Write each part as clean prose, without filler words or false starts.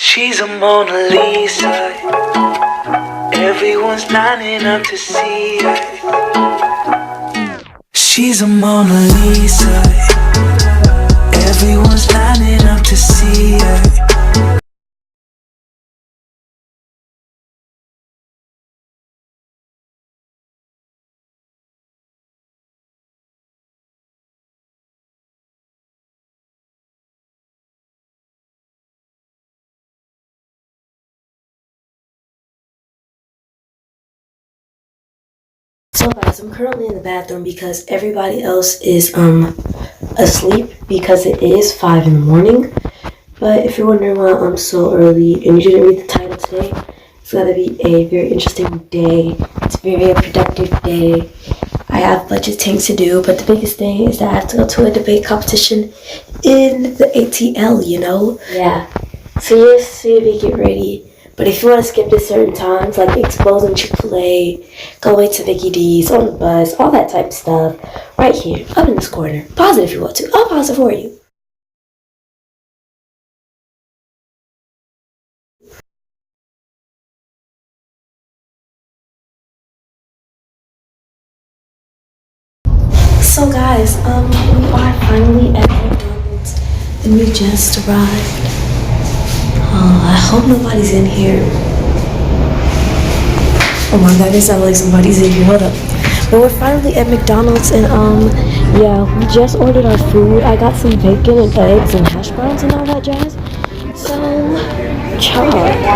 She's a Mona Lisa. Everyone's lining up to see her. She's a Mona Lisa. Everyone's lining up to see her. So guys, I'm currently in the bathroom because everybody else is asleep because it is 5 in the morning. But if you're wondering why I'm so early and you didn't read the title today, it's gonna be a very interesting day. It's a very productive day. I have a bunch of things to do, but the biggest thing is that I have to go to a debate competition in the ATL, you know? Yeah. So just see me get ready. But if you want to skip to certain times, like exposing Chick-fil-A, go away to Mickey D's, on the bus, all that type of stuff, right here, up in this corner. Pause it if you want to. I'll pause it for you. So guys, we are finally at McDonald's and we just arrived. I hope nobody's in here. Oh my god, it sounds like somebody's in here. Hold up. But we're finally at McDonald's and yeah, we just ordered our food. I got some bacon and eggs and hash browns and all that jazz. So, child,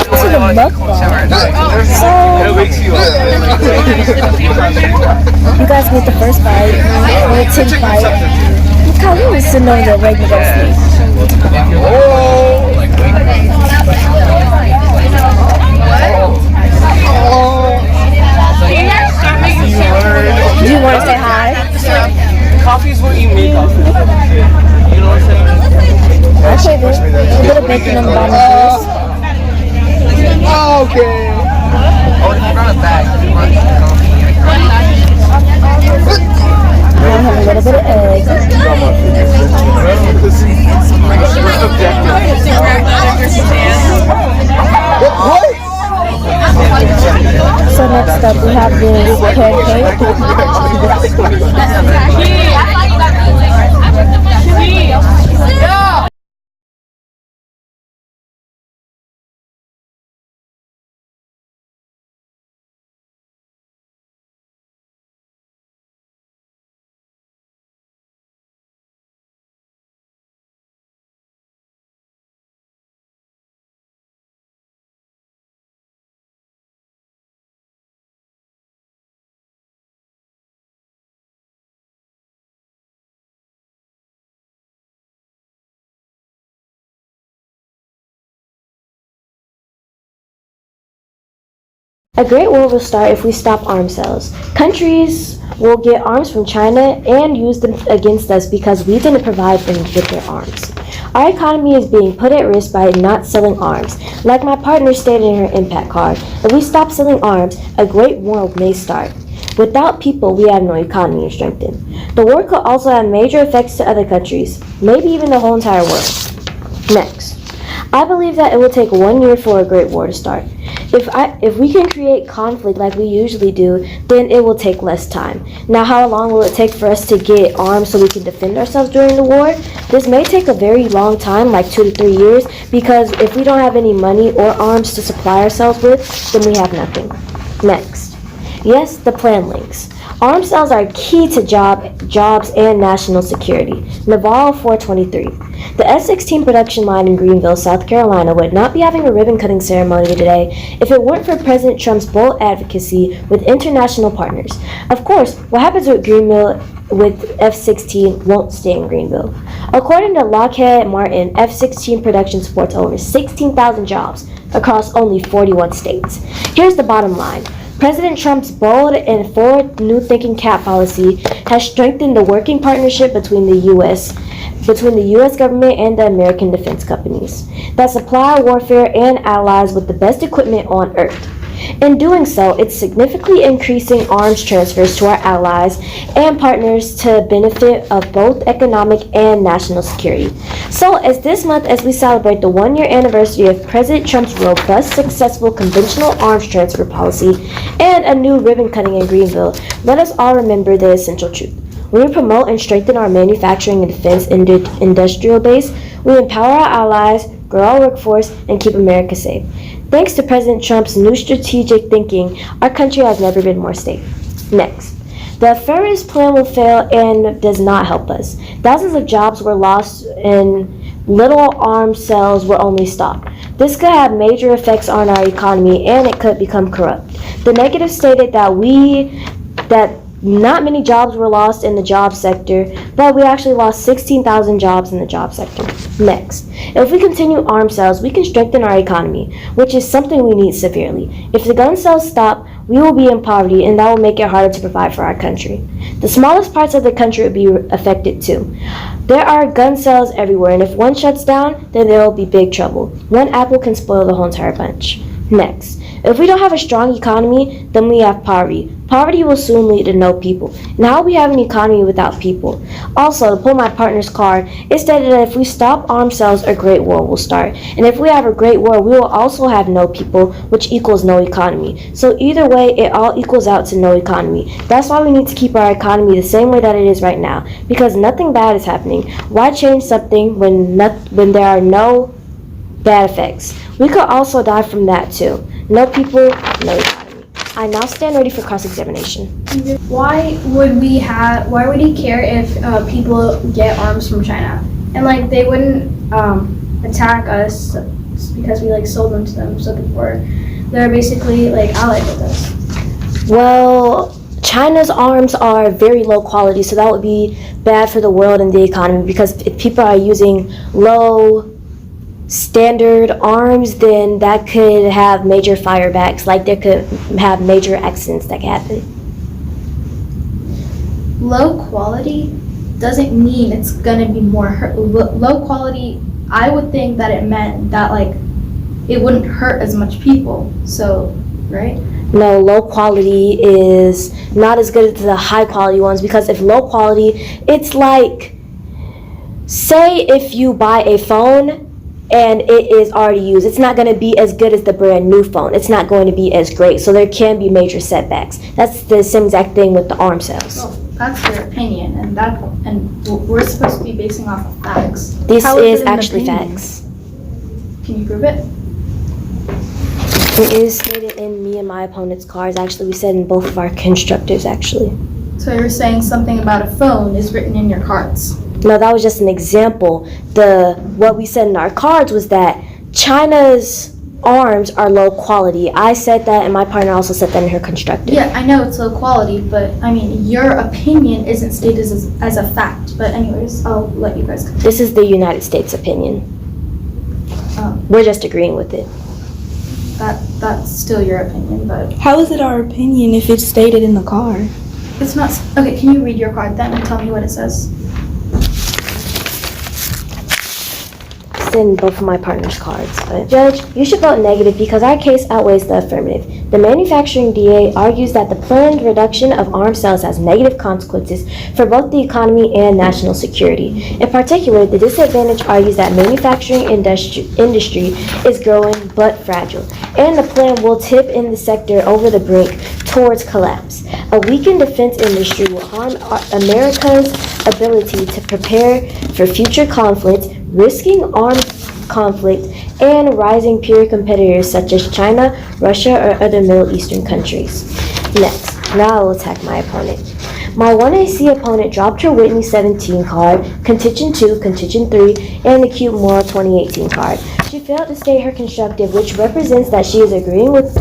this is a mukbang. So, you guys get the first bite, or the 10th bite. You kind of used to know that regular sleep. Do you want to say hi? Coffee is what you make coffee. You know what I'm saying? Okay, then. A bit of bacon on the bottom first. Okay. Oh, he brought a bag. Now I have a little bit of eggs. So next up we have this pancake. A great war will start if we stop arms sales. Countries will get arms from China and use them against us because we didn't provide them with their arms. Our economy is being put at risk by not selling arms. Like my partner stated in her impact card, if we stop selling arms, a great war may start. Without people, we have no economy to strengthen. The war could also have major effects to other countries, maybe even the whole entire world. Next, I believe that it will take 1 year for a great war to start. If we can create conflict like we usually do, then it will take less time. Now, how long will it take for us to get arms so we can defend ourselves during the war? This may take a very long time, like 2 to 3 years, because if we don't have any money or arms to supply ourselves with, then we have nothing. Next. Yes, the plan links. Arms sales are key to jobs and national security. Naval 423. The F-16 production line in Greenville, South Carolina would not be having a ribbon-cutting ceremony today if it weren't for President Trump's bold advocacy with international partners. Of course, what happens with Greenville with F-16 won't stay in Greenville. According to Lockheed Martin, F-16 production supports over 16,000 jobs across only 41 states. Here's the bottom line. President Trump's bold and forward new thinking cap policy has strengthened the working partnership between the U.S. government and the American defense companies that supply warfare and allies with the best equipment on Earth. In doing so, it's significantly increasing arms transfers to our allies and partners to benefit of both economic and national security. So, as this month, as we celebrate the 1-year anniversary of President Trump's robust, successful conventional arms transfer policy and a new ribbon cutting in Greenville, let us all remember the essential truth. When we promote and strengthen our manufacturing and defense industrial base, we empower our allies, grow our workforce, and keep America safe. Thanks to President Trump's new strategic thinking, our country has never been more safe. Next, the affirmative plan will fail and does not help us. Thousands of jobs were lost and little arms sales were only stopped. This could have major effects on our economy and it could become corrupt. The negative stated that not many jobs were lost in the job sector, but we actually lost 16,000 jobs in the job sector. Next, if we continue arms sales, we can strengthen our economy, which is something we need severely. If the gun sales stop, we will be in poverty, and that will make it harder to provide for our country. The smallest parts of the country will be affected too. There are gun sales everywhere, and if one shuts down, then there will be big trouble. One apple can spoil the whole entire bunch. Next, if we don't have a strong economy, then we have poverty. Poverty will soon lead to no people. And how will we have an economy without people? Also, to pull my partner's card, it stated that if we stop arms sales, a great war will start. And if we have a great war, we will also have no people, which equals no economy. So either way, it all equals out to no economy. That's why we need to keep our economy the same way that it is right now, because nothing bad is happening. Why change something when there are no bad effects? We could also die from that too. No people, no economy. I now stand ready for cross-examination. Why would he care if people get arms from China? And like they wouldn't attack us because we like sold them to them. So before they're basically like allied with us. Well, China's arms are very low quality, so that would be bad for the world and the economy, because if people are using low standard arms, then that could have major firebacks, like there could have major accidents that could happen. Low quality doesn't mean it's gonna be more hurt. Low quality, I would think that it meant that like it wouldn't hurt as much people. So, right? No, low quality is not as good as the high quality ones, because if low quality, it's like, say if you buy a phone and it is already used, it's not going to be as good as the brand new phone. It's not going to be as great, so there can be major setbacks. That's the same exact thing with the arm sales. Well, that's your opinion, and we're supposed to be basing off of facts. This How is it an actually opinion? facts. Can you prove it? It is stated in me and my opponent's cards. Actually, we said in both of our constructives, actually. So you're saying something about a phone is written in your cards. No, that was just an example. What we said in our cards was that China's arms are low quality. I said that, and my partner also said that in her constructive. Yeah, I know it's low quality, but I mean, your opinion isn't stated as a fact. But anyways, I'll let you guys continue. This is the United States opinion. We're just agreeing with it. That's still your opinion, but How is it our opinion if it's stated in the card? it's not. Okay, can you read your card then and tell me what it says? It's in both of my partner's cards. But Judge, you should vote negative because our case outweighs the affirmative. The manufacturing DA argues that the planned reduction of arms sales has negative consequences for both the economy and national security. In particular, the disadvantage argues that manufacturing industry is growing but fragile, and the plan will tip in the sector over the brink towards collapse. A weakened defense industry will harm America's ability to prepare for future conflicts, risking armed conflict and rising peer competitors such as China, Russia, or other Middle Eastern countries. Next, now I will attack my opponent. My 1AC opponent dropped her Whitney 17 card, Contingent 2, Contingent 3, and the Cute Moral 2018 card. She failed to state her constructive, which represents that she is agreeing with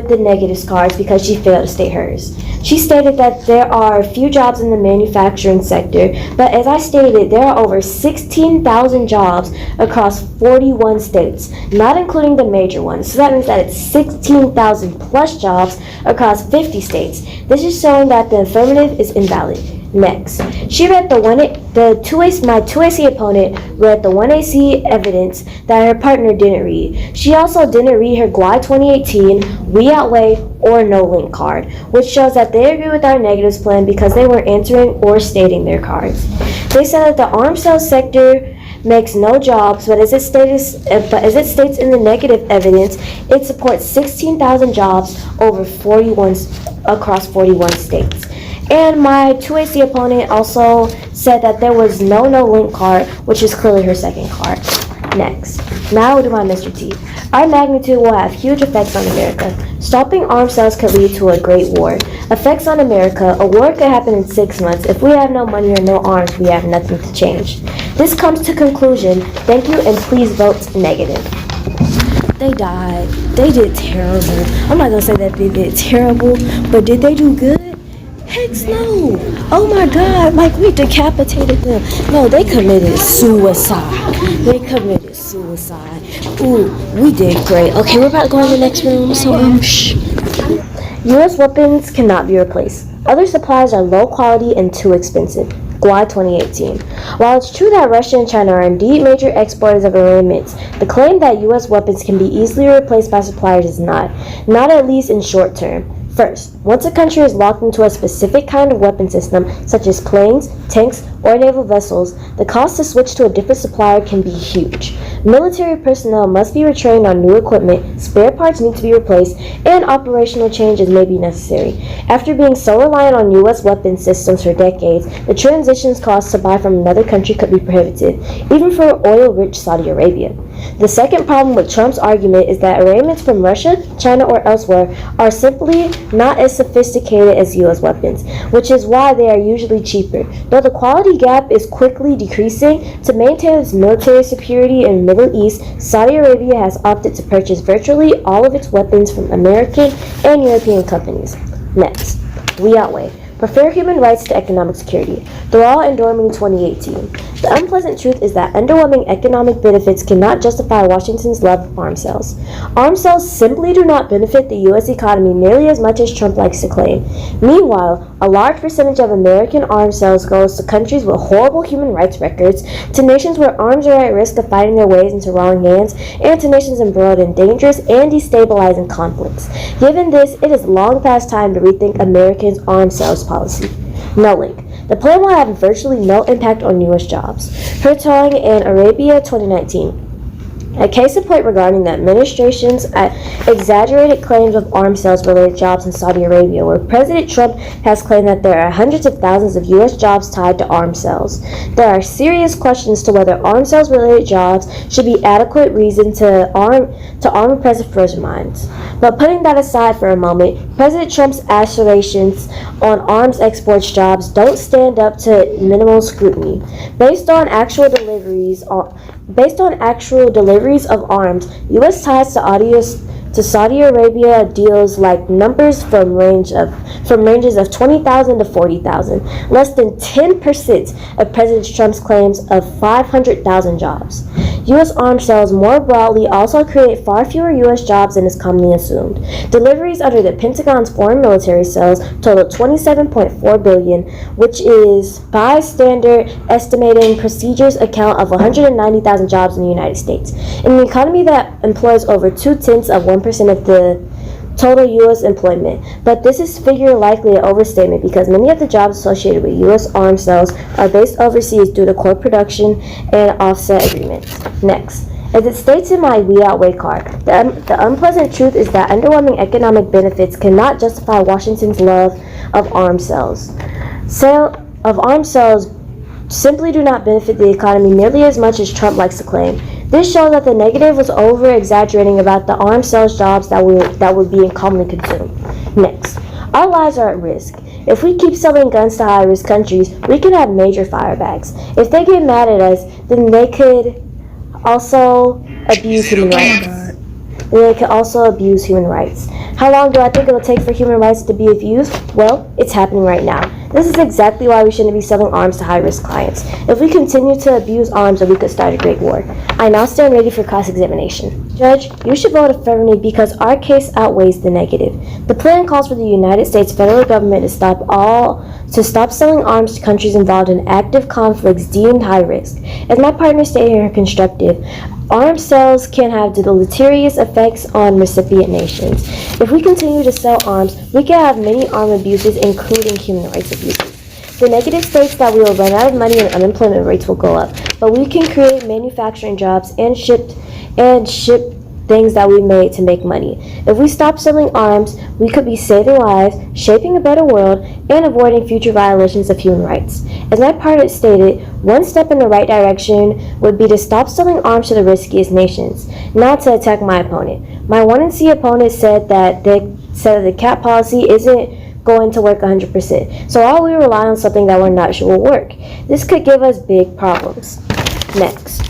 the negatives cards because she failed to state hers. She stated that there are few jobs in the manufacturing sector, but as I stated, there are over 16,000 jobs across 41 states, not including the major ones. So that means that it's 16,000 plus jobs across 50 states. This is showing that the affirmative is invalid. Next, she read my 2AC opponent read the 1AC evidence that her partner didn't read. She also didn't read her GUI 2018, We Outweigh, or No Link card, which shows that they agree with our negatives plan because they weren't answering or stating their cards. They said that the armed sales sector makes no jobs, but as it states in the negative evidence, it supports 16,000 jobs across 41 states. And my 2AC opponent also said that there was no link card, which is clearly her second card. Next, now to my Mr. T. Our magnitude will have huge effects on America. Stopping armed sales could lead to a great war. Effects on America, a war could happen in 6 months. If we have no money or no arms, we have nothing to change. This comes to conclusion. Thank you, and please vote negative. They died. They did terrible. I'm not gonna say that they did terrible, but did they do good? Heck no! Oh my God! Like we decapitated them. No, they committed suicide. Ooh, we did great. Okay, we're about to go in the next room. So shh. U.S. weapons cannot be replaced. Other supplies are low quality and too expensive. GUI 2018. While it's true that Russia and China are indeed major exporters of armaments, the claim that U.S. weapons can be easily replaced by suppliers is not at least in short term. First, once a country is locked into a specific kind of weapon system, such as planes, tanks, or naval vessels, the cost to switch to a different supplier can be huge. Military personnel must be retrained on new equipment, spare parts need to be replaced, and operational changes may be necessary. After being so reliant on U.S. weapon systems for decades, the transitions cost to buy from another country could be prohibitive, even for oil-rich Saudi Arabia. The second problem with Trump's argument is that armaments from Russia, China, or elsewhere are simply not as sophisticated as U.S. weapons, which is why they are usually cheaper. Though the quality gap is quickly decreasing, to maintain its military security in the Middle East, Saudi Arabia has opted to purchase virtually all of its weapons from American and European companies. Next, We Outweigh. Prefer human rights to economic security. They're all endorsing 2018. The unpleasant truth is that underwhelming economic benefits cannot justify Washington's love of arms sales. Arms sales simply do not benefit the U.S. economy nearly as much as Trump likes to claim. Meanwhile, a large percentage of American arms sales goes to countries with horrible human rights records, to nations where arms are at risk of finding their ways into wrong hands, and to nations embroiled in dangerous and destabilizing conflicts. Given this, it is long past time to rethink Americans' arms sales policy. No link. The plan will have virtually no impact on U.S. jobs. Rebuttal in Arabia 2019. A case in point regarding the administration's exaggerated claims of arms sales-related jobs in Saudi Arabia, where President Trump has claimed that there are hundreds of thousands of U.S. jobs tied to arms sales. There are serious questions to whether arms sales-related jobs should be adequate reason to arm oppressive frozen minds. But putting that aside for a moment, President Trump's assertions on arms exports jobs don't stand up to minimal scrutiny. Based on actual deliveries of arms, U.S. ties to Saudi Arabia deals like numbers from ranges of 20,000 to 40,000, less than 10% of President Trump's claims of 500,000 jobs. U.S. arms sales more broadly also create far fewer U.S. jobs than is commonly assumed. Deliveries under the Pentagon's foreign military sales totaled $27.4 billion, which is by standard estimating procedures account of 190,000 jobs in the United States. In an economy that employs over 0.2% of the total U.S. employment, but this is figure likely an overstatement because many of the jobs associated with U.S. arms sales are based overseas due to core production and offset agreements. Next, as it states in my We Outweigh card, the unpleasant truth is that underwhelming economic benefits cannot justify Washington's love of arms sales. Arms sales simply do not benefit the economy nearly as much as Trump likes to claim. This shows that the negative was over-exaggerating about the arms sales jobs that were being commonly consumed. Next, our lives are at risk. If we keep selling guns to high-risk countries, we can have major firebacks. If they get mad at us, then they could also abuse human rights. How long do I think it will take for human rights to be abused? Well, it's happening right now. This is exactly why we shouldn't be selling arms to high-risk clients. If we continue to abuse arms, then we could start a great war. I now stand ready for cross-examination. Judge, you should vote affirmative because our case outweighs the negative. The plan calls for the United States federal government to stop selling arms to countries involved in active conflicts deemed high risk. As my partner stated in her Constructive, arms sales can have deleterious effects on recipient nations. If we continue to sell arms, we can have many arm abuses, including human rights abuses. The negative states that we will run out of money and unemployment rates will go up, but we can create manufacturing jobs and ship things that we made to make money. If we stop selling arms, we could be saving lives, shaping a better world, and avoiding future violations of human rights. As my partner stated, one step in the right direction would be to stop selling arms to the riskiest nations, not to attack my opponent. My 1C opponent said that the cap policy isn't going to work 100%. So why we rely on something that we're not sure will work? This could give us big problems. Next.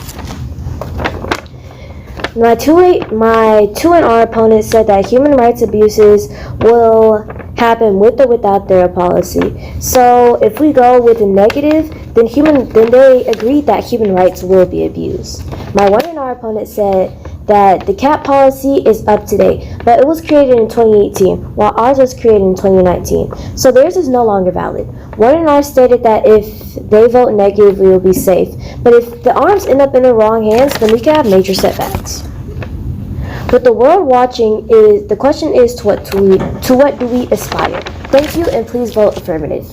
My 2R opponent said that human rights abuses will happen with or without their policy. So if we go with the negative, then they agreed that human rights will be abused. My 1R opponent said that the cap policy is up to date, but it was created in 2018, while ours was created in 2019. So theirs is no longer valid. 1R stated that if they vote negative, we will be safe. But if the arms end up in the wrong hands, then we can have major setbacks. With the world watching, the question is to what do we aspire? Thank you, and please vote affirmative.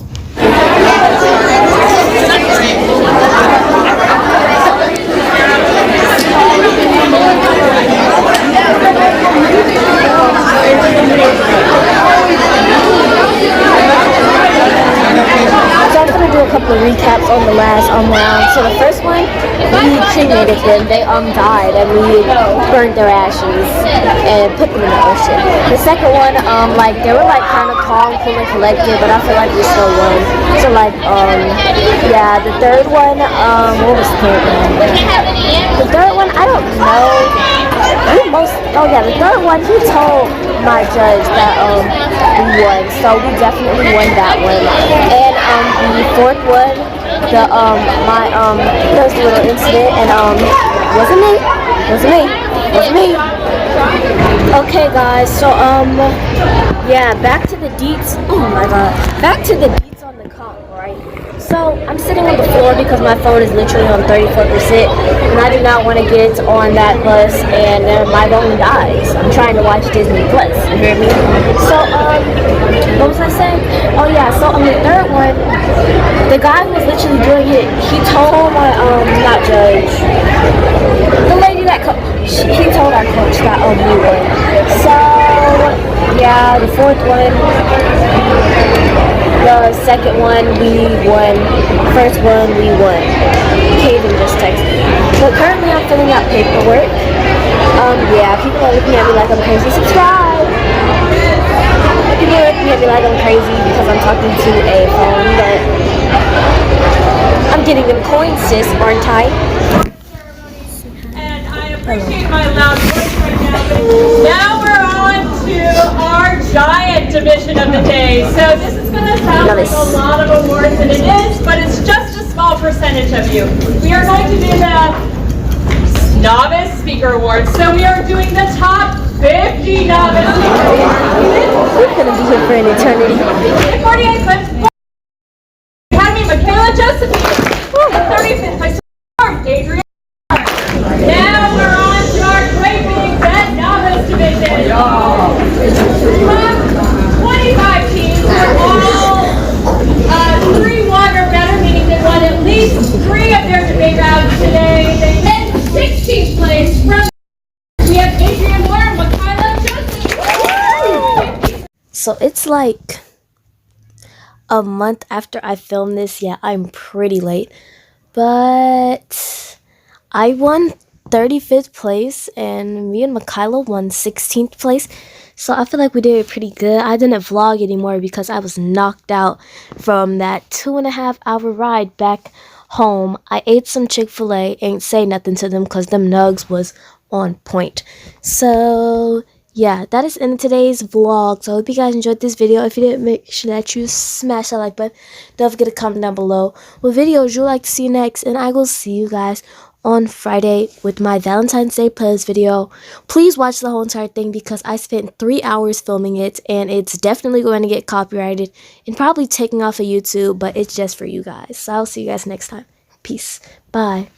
So I'm going to do a couple of recaps on the last round. So the first one, we cremated them. They died, and we burned their ashes and put them in the ocean. The second one, they were kind of calm, cool, and collected, but I feel like we still won. So yeah. The third one, what was the third one? The third one, I don't know. The third one, he told my judge that we won, so we definitely won that one. And the fourth one, there was a little incident, and wasn't me. Okay, guys, so yeah, back to the deets. Oh my god, back to the deets on the comp, right? So I'm sitting on the floor because my phone is literally on 34%, and I do not want to get on that bus and my phone dies. I'm trying to watch Disney Plus. You hear me? So what was I saying? Oh yeah. So on the third one, the guy who was literally doing it, he told my not judge, the lady that he told our coach that we won. So yeah, the fourth one. The second one, we won. First one, we won. Kayden just texted me. But currently, I'm filling out paperwork. Yeah, people are looking at me like I'm crazy. Subscribe! People are looking at me like I'm crazy because I'm talking to a phone, but I'm getting them coins, sis, aren't I? And I appreciate my loud voice right now. Now we're on to our giant division of the day. So this is going to sound like a lot of awards, and it is, but it's just a small percentage of you. We are going to do the Novice Speaker Awards. So we are doing the top 50 Novice Speaker Awards. We're going to be here for an eternity. 48 clips. Academy, Michaela Josephine. 35th place, Adrian. Now we're on to our great big Red Novice Division. 25 teams are all 3-1 or better, meaning they won at least 3 of their debate rounds today. They win 16th place from. We have Adrian Moore and Michaela Josephine. So it's like a month after I filmed this. Yeah, I'm pretty late. But I won 35th place, and me and Michaela won 16th place. So I feel like we did it pretty good. I didn't vlog anymore because I was knocked out from that 2.5-hour ride back home. I ate some Chick-fil-A, ain't say nothing to them because them nugs was on point. So yeah, that is in today's vlog. So I hope you guys enjoyed this video. If you did, make sure that you smash that like button. Don't forget to comment down below what videos you'd like to see next, and I will see you guys on Friday with my Valentine's Day playlist video. Please watch the whole entire thing because I spent 3 hours filming it and it's definitely going to get copyrighted and probably taken off of YouTube, but it's just for you guys. So I'll see you guys next time. Peace. Bye.